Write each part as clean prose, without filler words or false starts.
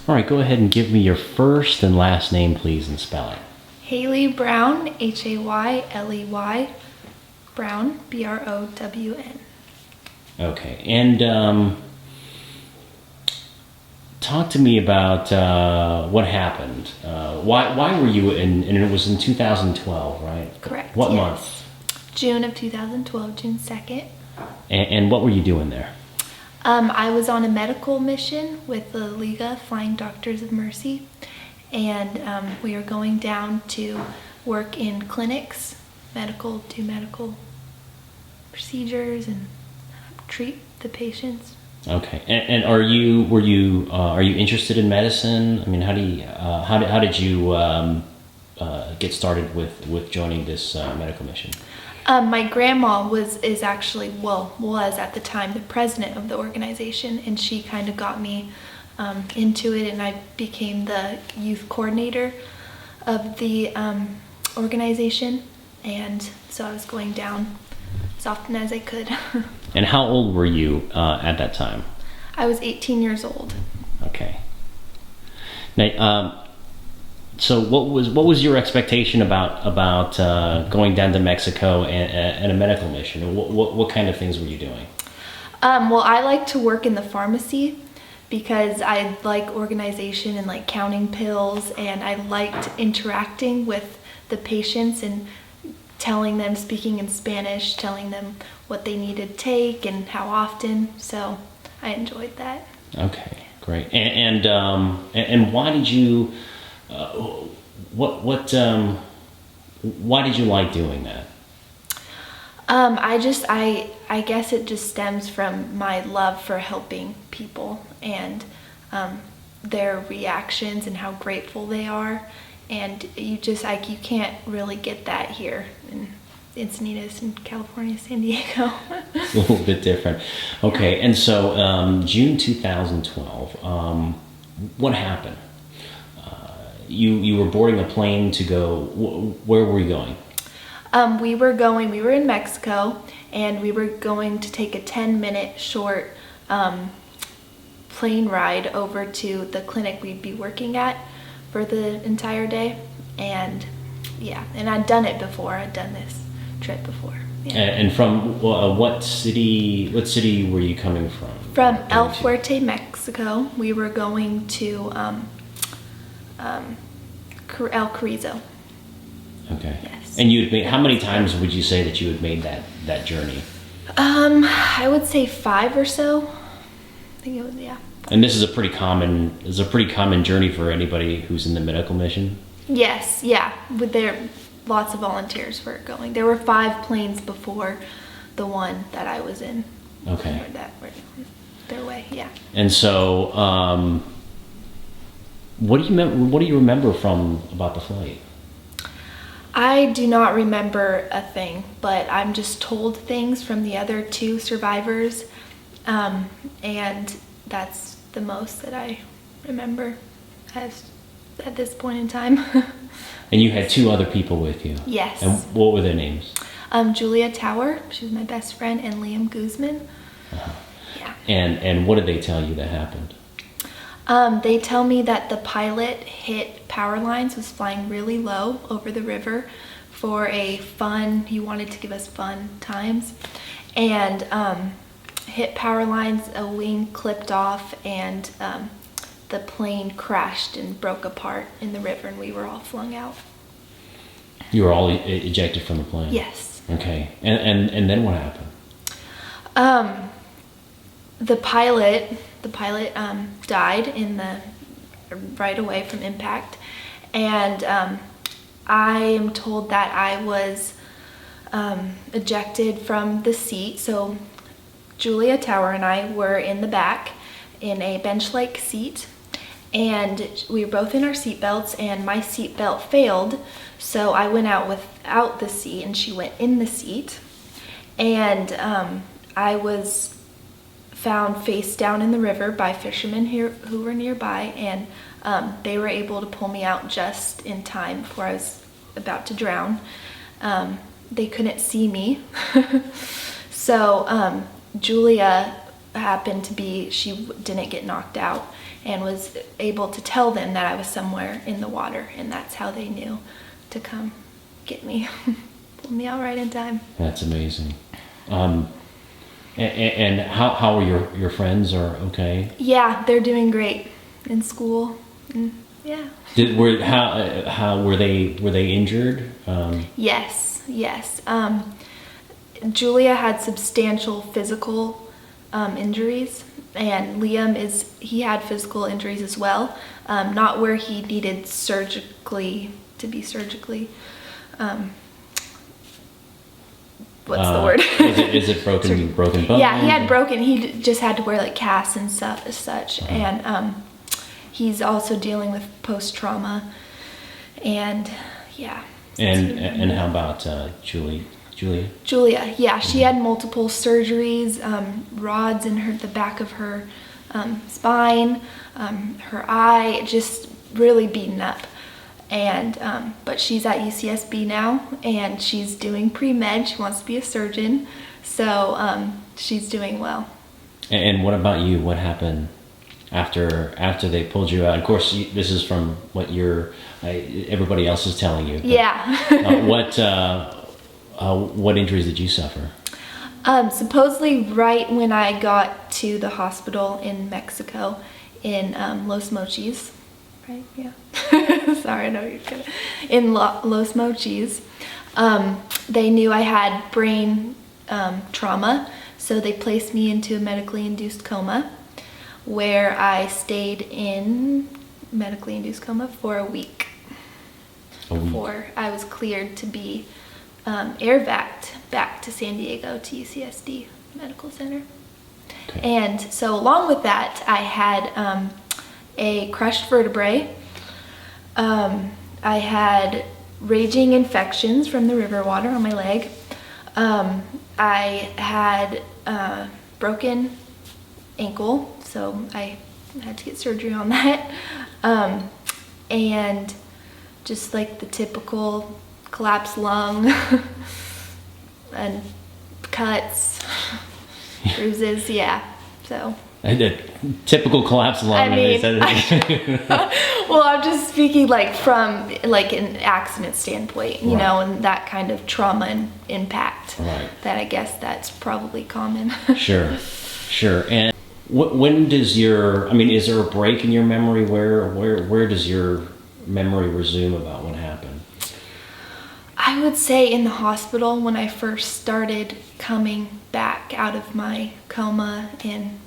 All right, go ahead and give me your first and last name, please, and spell it. Hayley Brown, Hayley, Brown, Brown. Okay, and talk to me about what happened. Why were you in, and it was in 2012, right? Correct. What yes. month? June of 2012, June 2nd. And what were you doing there? I was on a medical mission with the Liga Flying Doctors of Mercy, and we were going down to work in clinics, do medical procedures and treat the patients. Okay, and are you interested in medicine? I mean, how did you get started with joining this medical mission? My grandma was at the time the president of the organization, and she kind of got me into it, and I became the youth coordinator of the organization, and so I was going down as often as I could. And how old were you at that time? I was 18 years old. Okay. Now, so what was your expectation about going down to Mexico and a medical mission? What kind of things were you doing? Well, I like to work in the pharmacy because I like organization and like counting pills, and I liked interacting with the patients and speaking in Spanish, telling them what they needed to take and how often. So I enjoyed that. Okay, great. And why did you? Why did you like doing that? I guess it just stems from my love for helping people and their reactions and how grateful they are. And you can't really get that here in Encinitas in California, San Diego. It's a little bit different. Okay, and so June 2012, what happened? You were boarding a plane to go, where were you going? We were in Mexico, and we were going to take a 10-minute short plane ride over to the clinic we'd be working at for the entire day. And yeah, and I'd done it before. I'd done this trip before. Yeah. And from what city were you coming from? From El Fuerte, Mexico. We were going to El Carrizo. Okay. Yes. And how many times would you say that you had made that journey? I would say 5 or so. I think it was, yeah. And this is a pretty common journey for anybody who's in the medical mission? Yes, yeah. Lots of volunteers were going. There were 5 planes before the one that I was in. Okay. That were their way, yeah. And so, what do you remember about the flight? I do not remember a thing, but I'm just told things from the other 2 survivors, and that's the most that I remember at this point in time. And you had 2 other people with you? Yes. And what were their names? Julia Tower, she was my best friend, and Liam Guzman. Uh-huh. Yeah. And what did they tell you that happened? They tell me that the pilot hit power lines, was flying really low over the river for he wanted to give us fun times, and hit power lines, a wing clipped off, and the plane crashed and broke apart in the river, and we were all flung out. You were all ejected from the plane? Yes. Okay. And then what happened? The pilot died right away from impact, and I am told that I was ejected from the seat. So Julia Tower and I were in the back in a bench-like seat, and we were both in our seatbelts, and my seatbelt failed, so I went out without the seat and she went in the seat, and I was found face down in the river by fishermen here who were nearby, and they were able to pull me out just in time before I was about to drown. They couldn't see me. So Julia happened to be she didn't get knocked out and was able to tell them that I was somewhere in the water, and that's how they knew to come get me. Pulled me out right in time. That's amazing. And how are your friends are okay? Yeah, they're doing great in school. And yeah. How were they injured? Yes. Julia had substantial physical injuries, and Liam he had physical injuries as well. Not where he needed to be surgically. What's the word? is it broken bone? Yeah, he had broken. He just had to wear like casts and such, and he's also dealing with post-trauma, and yeah. And how about Julia? Julia, yeah, she had multiple surgeries, rods in the back of her spine, her eye, just really beaten up. And but she's at UCSB now, and she's doing pre-med. She wants to be a surgeon, so she's doing well. And what about you? What happened after they pulled you out? Of course, this is from what everybody else is telling you. Yeah. What injuries did you suffer? Supposedly, right when I got to the hospital in Mexico, in Los Mochis. Right, yeah. Sorry, I know you're gonna. In Los Mochis, they knew I had brain trauma, so they placed me into a medically induced coma, where I stayed in medically induced coma for a week. Before I was cleared to be air-vac'd back to San Diego to UCSD Medical Center. Okay. And so along with that, I had a crushed vertebrae. I had raging infections from the river water on my leg. I had broken ankle, so I had to get surgery on that. And just like the typical collapsed lung and cuts, bruises, yeah. So a typical collapsed lung. I mean, well, I'm just speaking like from like an accident standpoint, you know, and that kind of trauma and impact. Right. That I guess that's probably common. Sure. And when does is there a break in your memory? Where does your memory resume about what happened? I would say in the hospital when I first started coming back out of my coma, and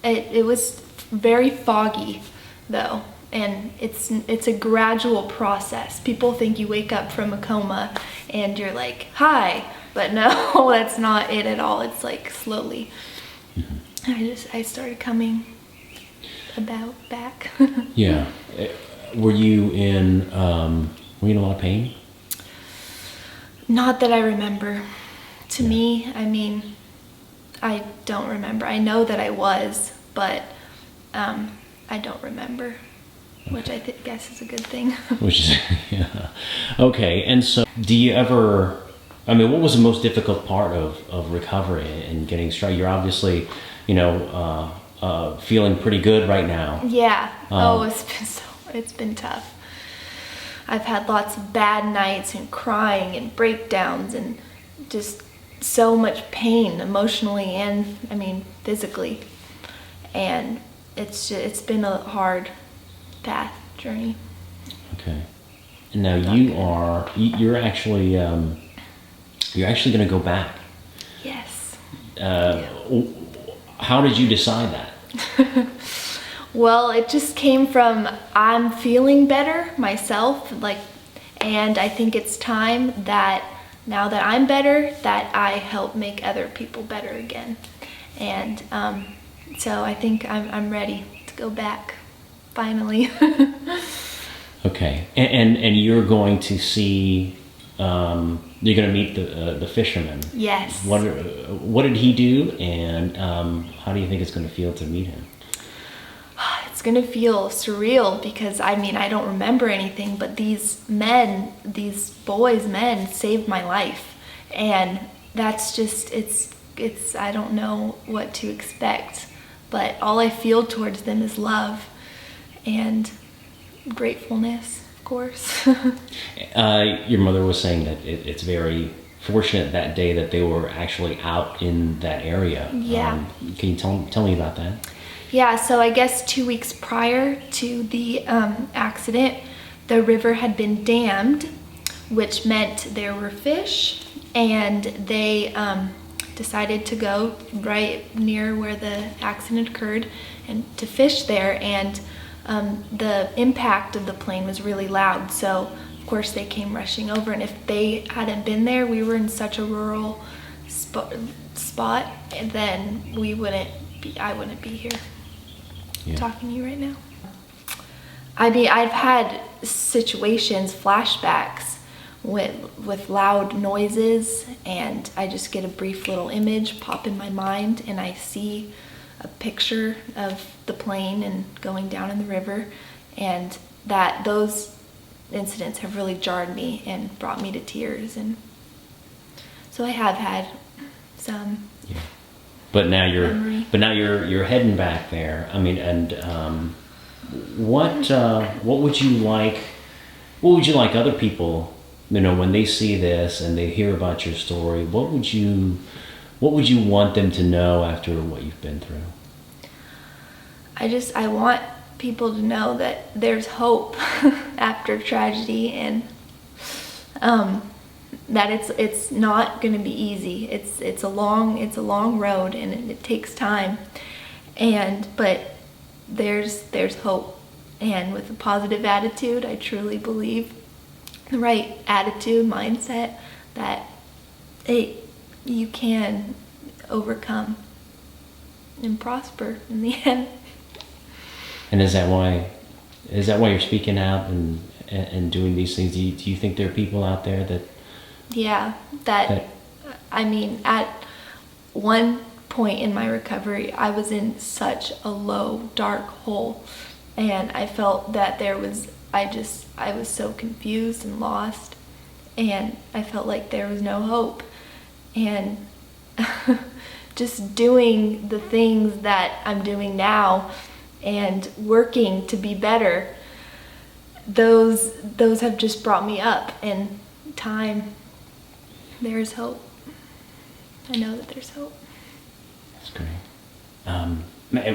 it was very foggy though, and it's a gradual process. People think you wake up from a coma and you're like, hi, but no, that's not it at all. It's like slowly. I started coming about back. Yeah. Were you in a lot of pain? Not that I remember. To me, I mean, I don't remember. I know that I was, but I don't remember, which I guess is a good thing. Which is, yeah. Okay, and so do you ever, what was the most difficult part of recovery and getting straight? You're obviously, feeling pretty good right now. Yeah. It's been tough. I've had lots of bad nights and crying and breakdowns and just so much pain emotionally and physically, and it's been a hard journey. Okay. And now you're actually going to go back. Yes. How did you decide that? Well, it just came from I'm feeling better myself, and I think it's time that now that I'm better, that I help make other people better again. And so I think I'm ready to go back, finally. Okay, and you're going to see, you're going to meet the fisherman. Yes. What did he do, and how do you think it's going to feel to meet him? It's going to feel surreal because I don't remember anything, but these boys, men saved my life, and that's just, it's I don't know what to expect, but all I feel towards them is love and gratefulness, of course. Your mother was saying that it's very fortunate that day that they were actually out in that area. Yeah. Can you tell me about that? Yeah, so I guess 2 weeks prior to the accident, the river had been dammed, which meant there were fish, and they decided to go right near where the accident occurred and to fish there. And the impact of the plane was really loud, so of course they came rushing over. And if they hadn't been there, we were in such a rural spot, and then I wouldn't be here talking to you right now. I mean, I've had situations, flashbacks with loud noises, and I just get a brief little image pop in my mind, and I see a picture of the plane and going down in the river, and those incidents have really jarred me and brought me to tears. And so I have had some. Yeah. But now memory. you're heading back there. I mean, and what would you like other people, when they see this and they hear about your story, what would you want them to know after what you've been through? I want people to know that there's hope after tragedy, and that it's not going to be easy. It's a long road, and it takes time, but there's hope. And with a positive attitude, I truly believe, the right attitude, mindset, that you can overcome and prosper in the end. And is that why you're speaking out and doing these things? Do you think there are people out there that? Yeah, I mean, at one point in my recovery, I was in such a low, dark hole, and I felt that I was so confused and lost, and I felt like there was no hope. And just doing the things that I'm doing now and working to be better, those have just brought me up. In time, there's hope. I know that there's hope. That's great.